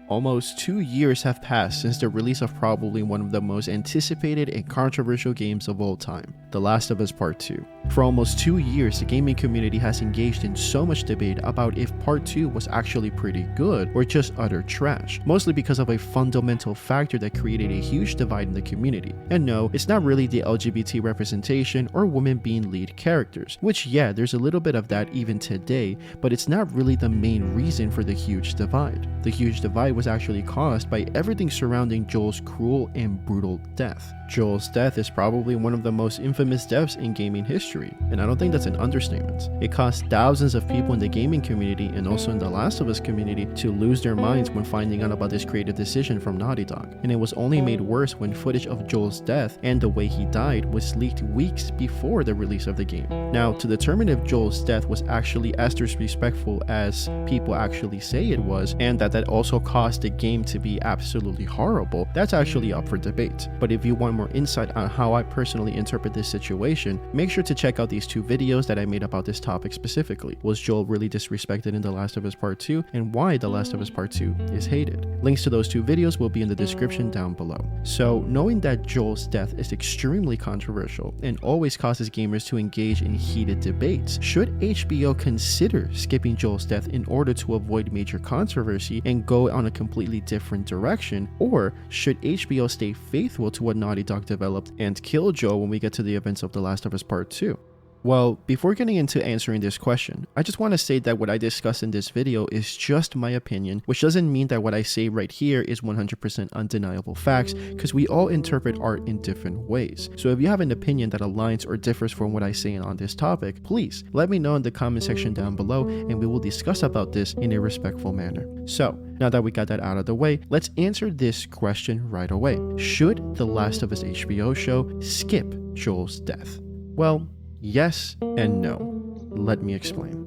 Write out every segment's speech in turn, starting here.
Almost 2 years have passed since the release of probably one of the most anticipated and controversial games of all time, The Last of Us Part 2. For almost 2 years, the gaming community has engaged in so much debate about if Part 2 was actually pretty good or just utter trash, mostly because of a fundamental factor that created a huge divide in the community. And no, it's not really the LGBT representation or women being lead characters, which yeah, there's a little bit of that even today, but it's not really the main reason for the huge divide. The huge divide was actually caused by everything surrounding Joel's cruel and brutal death. Joel's death is probably one of the most infamous deaths in gaming history, and I don't think that's an understatement. It caused thousands of people in the gaming community and also in the Last of Us community to lose their minds when finding out about this creative decision from Naughty Dog, and it was only made worse when footage of Joel's death and the way he died was leaked weeks before the release of the game. Now, to determine if Joel's death was actually as disrespectful as people actually say it was, and that also caused the game to be absolutely horrible, that's actually up for debate. But if you want more insight on how I personally interpret this situation, make sure to check out these 2 videos that I made about this topic specifically. Was Joel really disrespected in The Last of Us Part 2, and why The Last of Us Part 2 is hated? Links to those 2 videos will be in the description down below. So, knowing that Joel's death is extremely controversial and always causes gamers to engage in heated debates, should HBO consider skipping Joel's death in order to avoid major controversy and go on a completely different direction, or should HBO stay faithful to what Naughty Dog developed and kill Joel when we get to the events of The Last of Us Part 2? Well, before getting into answering this question, I just want to say that what I discuss in this video is just my opinion, which doesn't mean that what I say right here is 100% undeniable facts, because we all interpret art in different ways. So if you have an opinion that aligns or differs from what I say on this topic, please let me know in the comment section down below, and we will discuss about this in a respectful manner. So, now that we got that out of the way, let's answer this question right away. Should The Last of Us HBO show skip Joel's death? Well, yes and no. Let me explain.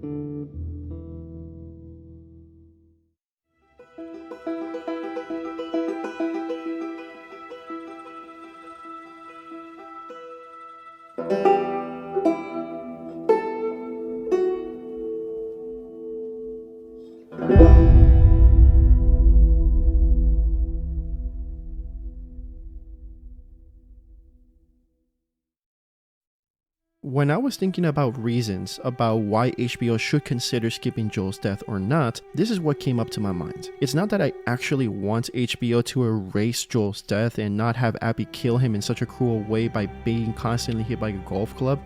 When I was thinking about reasons about why HBO should consider skipping Joel's death or not, this is what came up to my mind. It's not that I actually want HBO to erase Joel's death and not have Abby kill him in such a cruel way by being constantly hit by a golf club.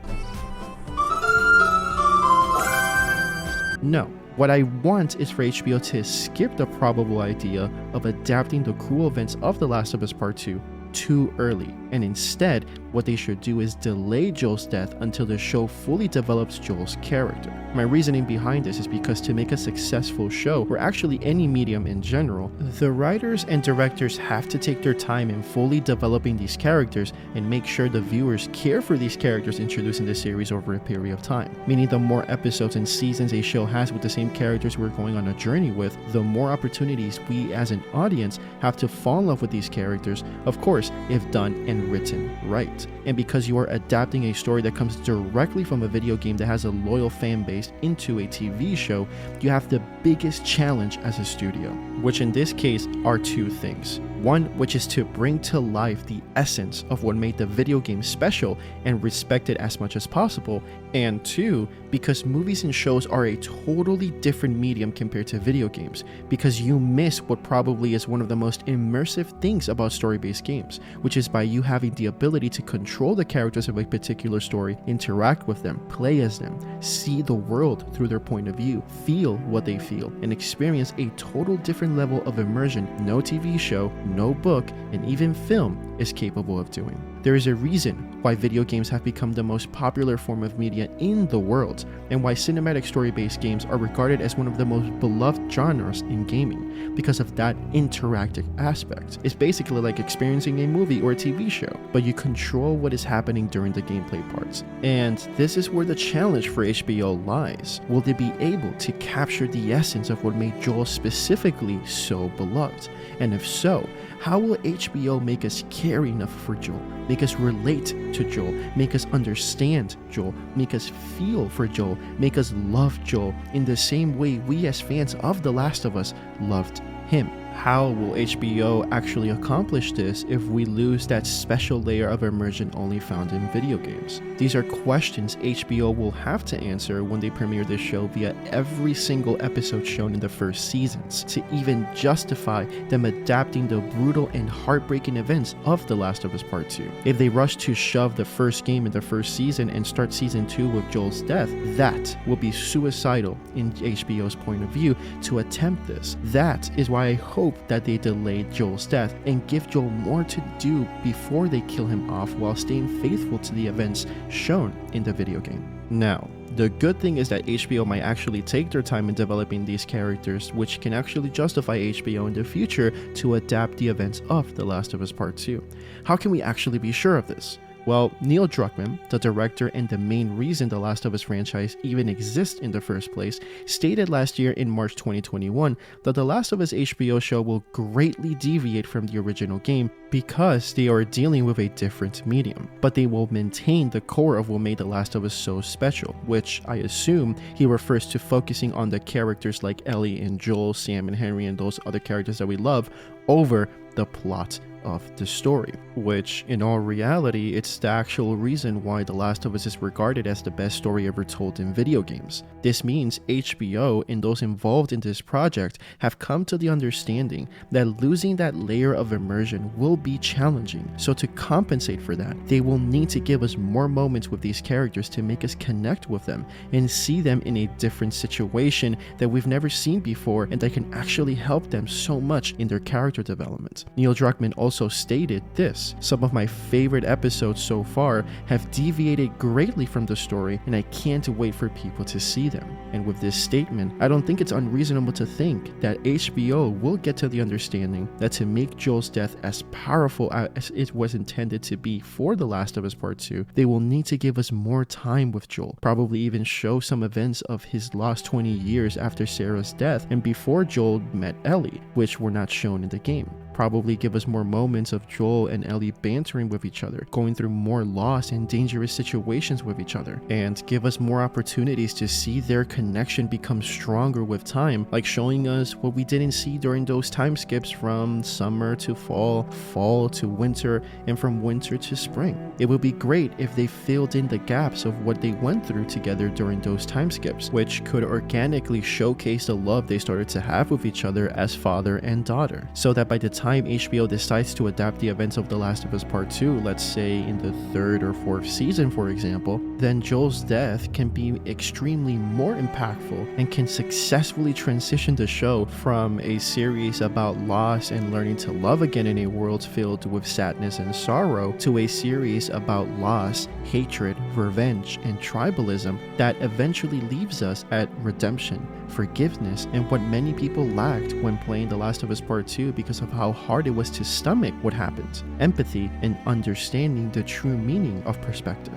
No. What I want is for HBO to skip the probable idea of adapting the cruel events of The Last of Us Part 2 too early, and instead what they should do is delay Joel's death until the show fully develops Joel's character. My reasoning behind this is because to make a successful show, or actually any medium in general, the writers and directors have to take their time in fully developing these characters and make sure the viewers care for these characters introduced in the series over a period of time. Meaning the more episodes and seasons a show has with the same characters we're going on a journey with, the more opportunities we as an audience have to fall in love with these characters, of course, if done and written right. And because you are adapting a story that comes directly from a video game that has a loyal fan base into a TV show, you have the biggest challenge as a studio, which in this case are 2 things. One, which is to bring to life the essence of what made the video game special and respect it as much as possible, and 2, because movies and shows are a totally different medium compared to video games, because you miss what probably is one of the most immersive things about story-based games, which is by you having the ability to control the characters of a particular story, interact with them, play as them, see the world through their point of view, feel what they feel, and experience a total different level of immersion no TV show, no book, and even film is capable of doing. There is a reason why video games have become the most popular form of media in the world, and why cinematic story-based games are regarded as one of the most beloved genres in gaming, because of that interactive aspect. It's basically like experiencing a movie or a TV show, but you control what is happening during the gameplay parts. And this is where the challenge for HBO lies. Will they be able to capture the essence of what made Joel specifically so beloved? And if so, how will HBO make us care enough for Joel, make us relate to Joel, make us understand Joel, make us feel for Joel, make us love Joel in the same way we as fans of The Last of Us loved him? How will HBO actually accomplish this if we lose that special layer of immersion only found in video games? These are questions HBO will have to answer when they premiere this show via every single episode shown in the first seasons, to even justify them adapting the brutal and heartbreaking events of The Last of Us Part 2. If they rush to shove the first game in the first season and start season 2 with Joel's death, that will be suicidal in HBO's point of view to attempt this. That is why I hope that they delay Joel's death and give Joel more to do before they kill him off while staying faithful to the events shown in the video game. Now, the good thing is that HBO might actually take their time in developing these characters, which can actually justify HBO in the future to adapt the events of The Last of Us Part 2. How can we actually be sure of this? Well, Neil Druckmann, the director and the main reason The Last of Us franchise even exists in the first place, stated last year in March 2021 that The Last of Us HBO show will greatly deviate from the original game because they are dealing with a different medium, but they will maintain the core of what made The Last of Us so special, which I assume he refers to focusing on the characters like Ellie and Joel, Sam and Henry and those other characters that we love over the plot of the story, which in all reality, it's the actual reason why The Last of Us is regarded as the best story ever told in video games. This means HBO and those involved in this project have come to the understanding that losing that layer of immersion will be challenging. So to compensate for that, they will need to give us more moments with these characters to make us connect with them and see them in a different situation that we've never seen before and that can actually help them so much in their character development. Neil Druckmann also stated this: "Some of my favorite episodes so far have deviated greatly from the story, and I can't wait for people to see them." And with this statement, I don't think it's unreasonable to think that HBO will get to the understanding that to make Joel's death as powerful as it was intended to be for The Last of Us Part 2, they will need to give us more time with Joel, probably even show some events of his lost 20 years after Sarah's death and before Joel met Ellie, which were not shown in the game. Probably give us more moments of Joel and Ellie bantering with each other, going through more loss and dangerous situations with each other, and give us more opportunities to see their connection become stronger with time, like showing us what we didn't see during those time skips from summer to fall, fall to winter, and from winter to spring. It would be great if they filled in the gaps of what they went through together during those time skips, which could organically showcase the love they started to have with each other as father and daughter, so that by the time HBO decides to adapt the events of The Last of Us Part 2, let's say in the 3rd or 4th season for example, then Joel's death can be extremely more impactful and can successfully transition the show from a series about loss and learning to love again in a world filled with sadness and sorrow to a series about loss, hatred, revenge, and tribalism that eventually leaves us at redemption, forgiveness, and what many people lacked when playing The Last of Us Part 2 because of how hard it was to stomach what happened, empathy, and understanding the true meaning of perspective.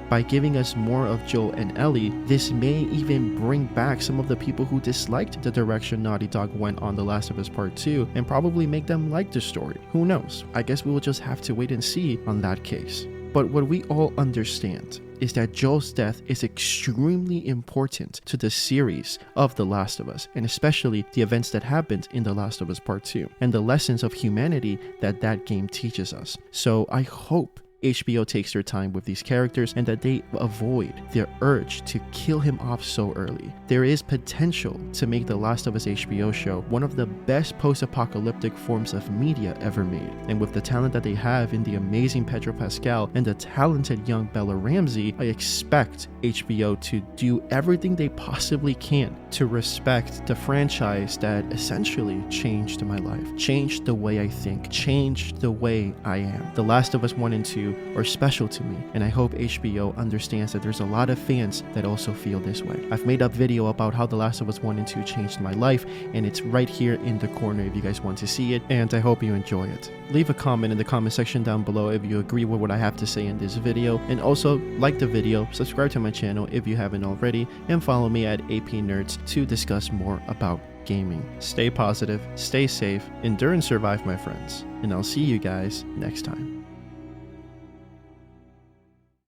By giving us more of Joel and Ellie, this may even bring back some of the people who disliked the direction Naughty Dog went on The Last of Us Part 2 and probably make them like the story. Who knows? I guess we will just have to wait and see on that case. But what we all understand is that Joel's death is extremely important to the series of The Last of Us, and especially the events that happened in The Last of Us Part 2, and the lessons of humanity that that game teaches us. So I hope HBO takes their time with these characters and that they avoid their urge to kill him off so early. There is potential to make The Last of Us HBO show one of the best post-apocalyptic forms of media ever made. And with the talent that they have in the amazing Pedro Pascal and the talented young Bella Ramsey, I expect HBO to do everything they possibly can to respect the franchise that essentially changed my life, changed the way I think, changed the way I am. The Last of Us 1 and 2 are special to me, and I hope HBO understands that there's a lot of fans that also feel this way. I've made a video about how The Last of Us 1 and 2 changed my life, and it's right here in the corner if you guys want to see it, and I hope you enjoy it. Leave a comment in the comment section down below if you agree with what I have to say in this video, and also like the video, subscribe to my channel if you haven't already, and follow me at AP Nerds to discuss more about gaming. Stay positive, stay safe, endure and survive, my friends, and I'll see you guys next time.